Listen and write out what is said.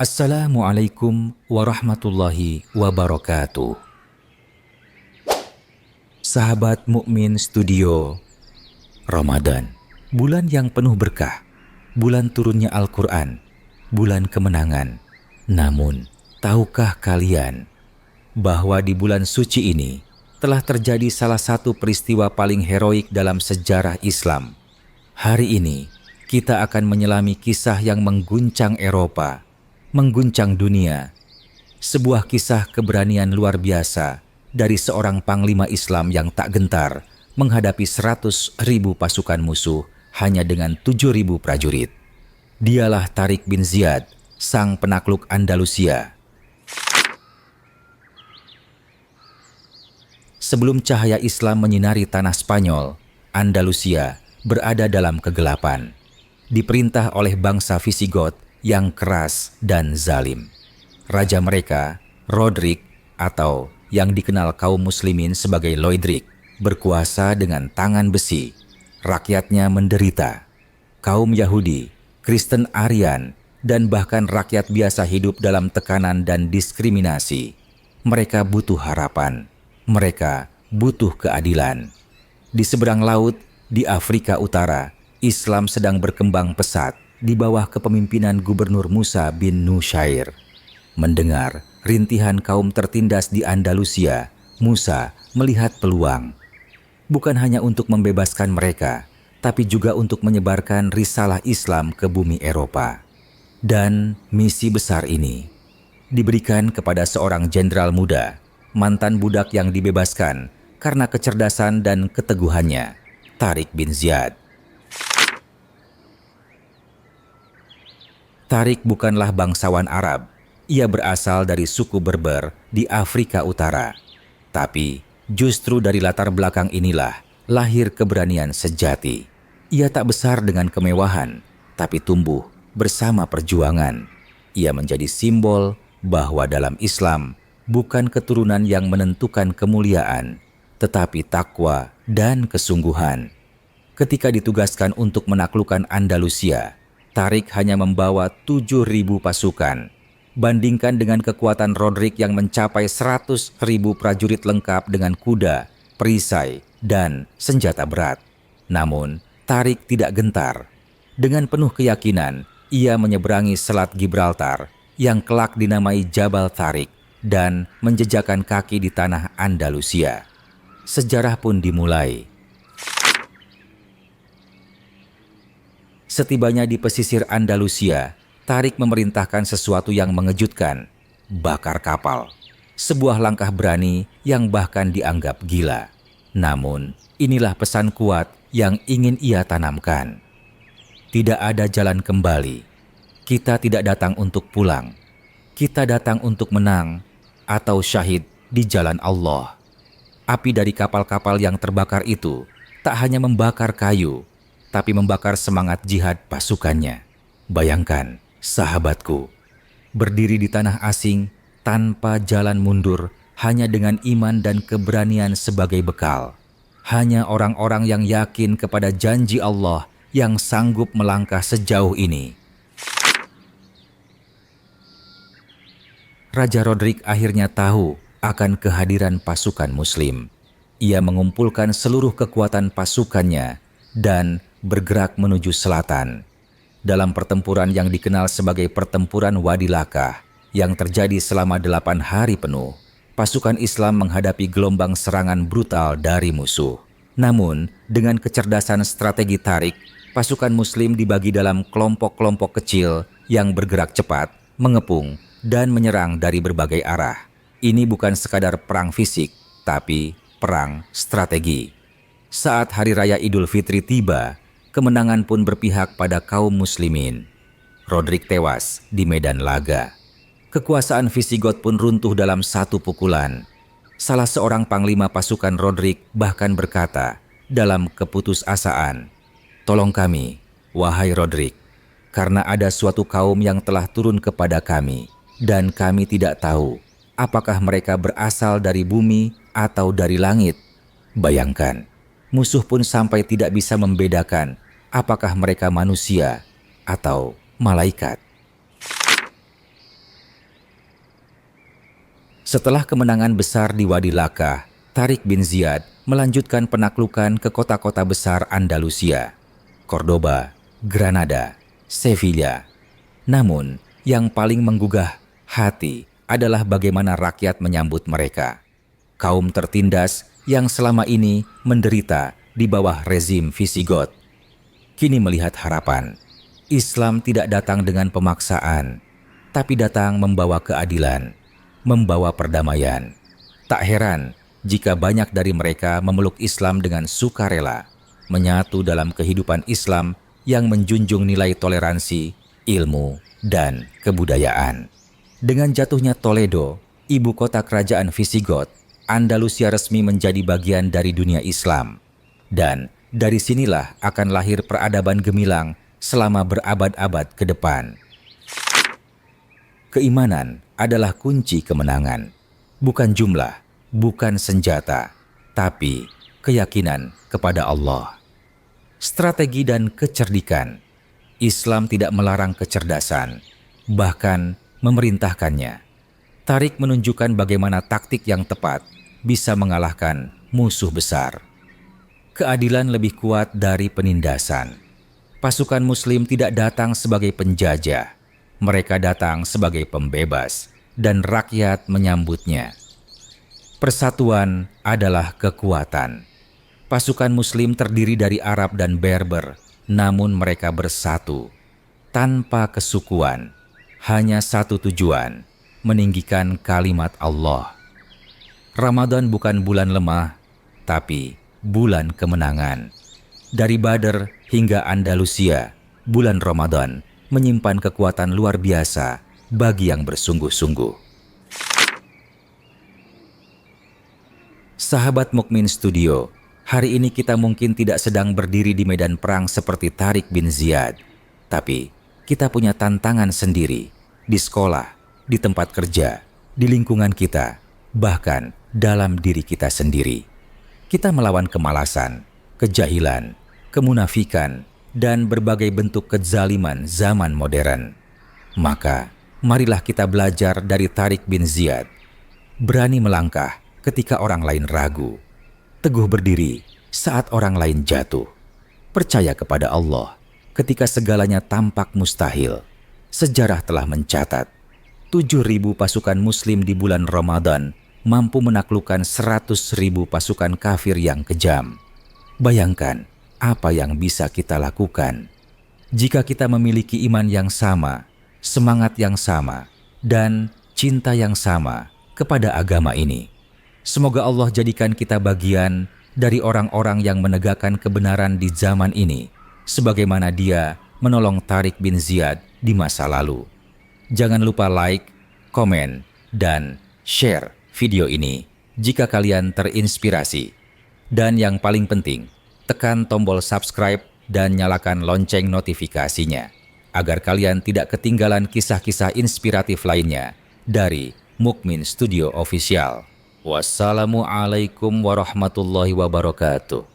Assalamualaikum warahmatullahi wabarakatuh. Sahabat Mukmin Studio, Ramadan, bulan yang penuh berkah, bulan turunnya Al-Quran, bulan kemenangan. Namun, tahukah kalian bahwa di bulan suci ini telah terjadi salah satu peristiwa paling heroik dalam sejarah Islam? Hari ini, kita akan menyelami kisah yang mengguncang Eropa, mengguncang dunia. Sebuah kisah keberanian luar biasa dari seorang panglima Islam yang tak gentar menghadapi 100.000 pasukan musuh hanya dengan 7.000 prajurit. Dialah Tariq bin Ziyad, sang penakluk Andalusia. Sebelum cahaya Islam menyinari tanah Spanyol, Andalusia berada dalam kegelapan, diperintah oleh bangsa Visigot yang keras dan zalim. Raja mereka, Rodrik, atau yang dikenal kaum muslimin sebagai Loidrik, berkuasa dengan tangan besi. Rakyatnya menderita. Kaum Yahudi, Kristen Aryan, dan bahkan rakyat biasa hidup dalam tekanan dan diskriminasi. Mereka butuh harapan. Mereka butuh keadilan. Di seberang laut, di Afrika Utara, Islam sedang berkembang pesat di bawah kepemimpinan Gubernur Musa bin Nusyair. Mendengar rintihan kaum tertindas di Andalusia, Musa melihat peluang. Bukan hanya untuk membebaskan mereka, tapi juga untuk menyebarkan risalah Islam ke bumi Eropa. Dan misi besar ini diberikan kepada seorang jenderal muda, mantan budak yang dibebaskan karena kecerdasan dan keteguhannya, Tariq bin Ziyad. Tariq bukanlah bangsawan Arab. Ia berasal dari suku Berber di Afrika Utara. Tapi justru dari latar belakang inilah lahir keberanian sejati. Ia tak besar dengan kemewahan, tapi tumbuh bersama perjuangan. Ia menjadi simbol bahwa dalam Islam bukan keturunan yang menentukan kemuliaan, tetapi takwa dan kesungguhan. Ketika ditugaskan untuk menaklukkan Andalusia, Tariq hanya membawa 7.000 pasukan. Bandingkan dengan kekuatan Rodrik yang mencapai 100.000 prajurit lengkap dengan kuda, perisai, dan senjata berat. Namun, Tariq tidak gentar. Dengan penuh keyakinan, ia menyeberangi Selat Gibraltar yang kelak dinamai Jabal Tariq dan menjejakkan kaki di tanah Andalusia. Sejarah pun dimulai. Setibanya di pesisir Andalusia, Tariq memerintahkan sesuatu yang mengejutkan, bakar kapal. Sebuah langkah berani yang bahkan dianggap gila. Namun, inilah pesan kuat yang ingin ia tanamkan. Tidak ada jalan kembali. Kita tidak datang untuk pulang. Kita datang untuk menang atau syahid di jalan Allah. Api dari kapal-kapal yang terbakar itu tak hanya membakar kayu, tapi membakar semangat jihad pasukannya. Bayangkan, sahabatku, berdiri di tanah asing tanpa jalan mundur, hanya dengan iman dan keberanian sebagai bekal. Hanya orang-orang yang yakin kepada janji Allah yang sanggup melangkah sejauh ini. Raja Rodrik akhirnya tahu akan kehadiran pasukan Muslim. Ia mengumpulkan seluruh kekuatan pasukannya dan bergerak menuju selatan. Dalam pertempuran yang dikenal sebagai pertempuran Wadi Lakah yang terjadi selama 8 hari penuh, pasukan Islam menghadapi gelombang serangan brutal dari musuh. Namun, dengan kecerdasan strategi Tariq, pasukan Muslim dibagi dalam kelompok-kelompok kecil yang bergerak cepat, mengepung, dan menyerang dari berbagai arah. Ini bukan sekadar perang fisik, tapi perang strategi. Saat Hari Raya Idul Fitri tiba, kemenangan pun berpihak pada kaum muslimin. Rodrik tewas di medan laga. Kekuasaan Visigot pun runtuh dalam satu pukulan. Salah seorang panglima pasukan Rodrik bahkan berkata dalam keputusasaan, "Tolong kami, wahai Rodrik, karena ada suatu kaum yang telah turun kepada kami, dan kami tidak tahu apakah mereka berasal dari bumi atau dari langit." Bayangkan, musuh pun sampai tidak bisa membedakan apakah mereka manusia atau malaikat. Setelah kemenangan besar di Wadi Laka, Tariq bin Ziyad melanjutkan penaklukan ke kota-kota besar Andalusia, Cordoba, Granada, Sevilla. Namun, yang paling menggugah hati adalah bagaimana rakyat menyambut mereka. Kaum tertindas yang selama ini menderita di bawah rezim Visigoth kini melihat harapan. Islam tidak datang dengan pemaksaan, tapi datang membawa keadilan, membawa perdamaian. Tak heran jika banyak dari mereka memeluk Islam dengan sukarela, menyatu dalam kehidupan Islam yang menjunjung nilai toleransi, ilmu, dan kebudayaan. Dengan jatuhnya Toledo, ibu kota kerajaan Visigoth, Andalusia resmi menjadi bagian dari dunia Islam. Dan dari sinilah akan lahir peradaban gemilang selama berabad-abad ke depan. Keimanan adalah kunci kemenangan. Bukan jumlah, bukan senjata, tapi keyakinan kepada Allah. Strategi dan kecerdikan. Islam tidak melarang kecerdasan, bahkan memerintahkannya. Tariq menunjukkan bagaimana taktik yang tepat bisa mengalahkan musuh besar. Keadilan lebih kuat dari penindasan. Pasukan Muslim tidak datang sebagai penjajah. Mereka datang sebagai pembebas, dan rakyat menyambutnya. Persatuan adalah kekuatan. Pasukan Muslim terdiri dari Arab dan Berber, namun mereka bersatu. Tanpa kesukuan, hanya satu tujuan, meninggikan kalimat Allah. Ramadan bukan bulan lemah, tapi bulan kemenangan. Dari Badr hingga Andalusia, bulan Ramadan menyimpan kekuatan luar biasa bagi yang bersungguh-sungguh. Sahabat Mukmin Studio, hari ini kita mungkin tidak sedang berdiri di medan perang seperti Tariq bin Ziyad, tapi kita punya tantangan sendiri di sekolah, di tempat kerja, di lingkungan kita, bahkan dalam diri kita sendiri. Kita melawan kemalasan, kejahilan, kemunafikan, dan berbagai bentuk kezaliman zaman modern. Maka, marilah kita belajar dari Tariq bin Ziyad. Berani melangkah ketika orang lain ragu. Teguh berdiri saat orang lain jatuh. Percaya kepada Allah ketika segalanya tampak mustahil. Sejarah telah mencatat 7.000 pasukan Muslim di bulan Ramadan mampu menaklukkan 100.000 pasukan kafir yang kejam. Bayangkan apa yang bisa kita lakukan jika kita memiliki iman yang sama, semangat yang sama, dan cinta yang sama kepada agama ini. Semoga Allah jadikan kita bagian dari orang-orang yang menegakkan kebenaran di zaman ini, sebagaimana Dia menolong Tariq bin Ziyad di masa lalu. Jangan lupa like, komen, dan share video ini jika kalian terinspirasi. Dan yang paling penting, tekan tombol subscribe dan nyalakan lonceng notifikasinya agar kalian tidak ketinggalan kisah-kisah inspiratif lainnya dari Mukmin Studio Official. Wassalamualaikum warahmatullahi wabarakatuh.